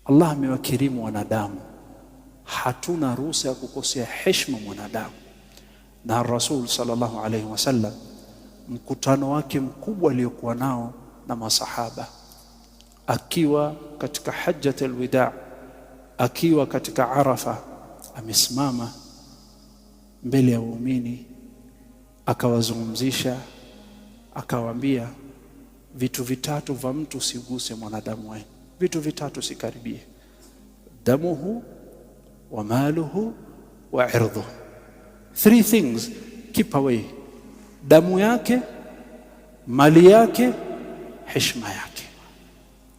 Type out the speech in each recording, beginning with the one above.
Allah amewakirimu wanadamu, hatuna ruhusa ya kukosea heshima mwanadamu. Na Rasul sallallahu alaihi wasallam, mkutano wake mkubwa aliokuwa nao na masahaba, akiwa katika hajjatul wida, akiwa katika Arafa, amesimama mbele ya waumini, akawazungumzisha, akawaambia vitu vitatu vya mtu usiguse mwanadamu wenu, vitu vitatu sikaribie: damuhu wa maluhu wa irdhuhu. 3 things keep away: damu yake, mali yake, heshima yake.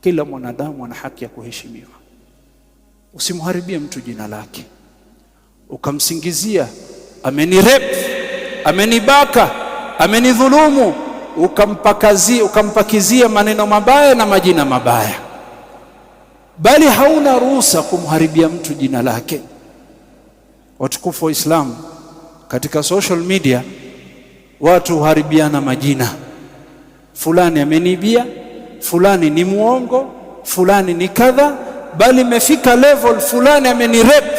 Kila mwanadamu ana haki ya kuheshimiwa. Usimharibie mtu jina lake ukamsingizia amenirape, amenibaka, amenidhulumu, ukampakizia maneno mabaya na majina mabaya, bali hauna ruhusa kumharibia mtu jina lake. Watukufu wa Islam, katika social media watu haribiana majina: fulani amenibia, fulani ni muongo, fulani ni kadha, bali imefika level fulani amenirape,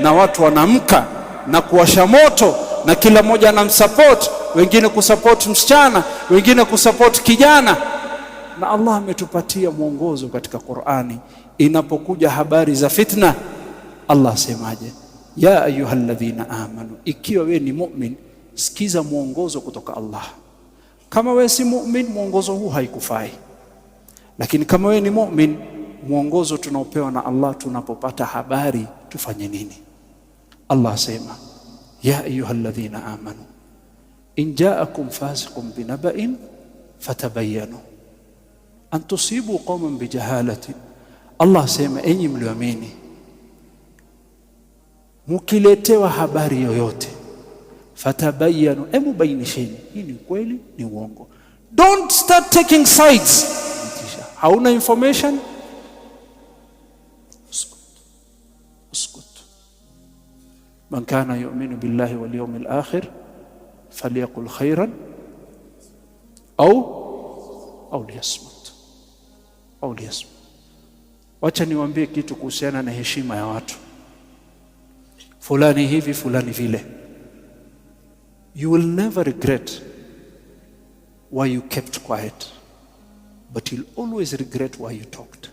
na watu wanamka na kuwasha moto, na kila mmoja anamsupport, wengine kusupport msichana, wengine kusupport kijana. Na Allah ametupatia mwongozo katika Qur'ani, inapokuja habari za fitna, Allah semaje? Ya ayyuhalladhina amanu, ikiwa wewe ni mu'min, sikiza mwongozo kutoka Allah. Kama wewe si mu'min, mwongozo huu haikufai. Lakini kama wewe ni mu'min, mwongozo tunaopewa na Allah tunapopata habari tufanye nini? Allah sema, ya ayyuhalladhina amanu in ja'akum fasiqun binaba'in fatabayyanu an tusibu qauman bijahalatin. Allah sema, enyi mlioamini, mukiletewa habari yoyote, fatabayyanu, bainisheni hii ni kweli ni uongo. Don't start taking sides. Hauna information, uskut. Man kana yu'minu billahi wal yawmil akhir falyaqul khairan au liyasmut. Wacha niwaambie kitu kuhusiana na heshima ya watu. Fulani hivi, fulani vile. You will never regret why you kept quiet, but you'll always regret why you talked.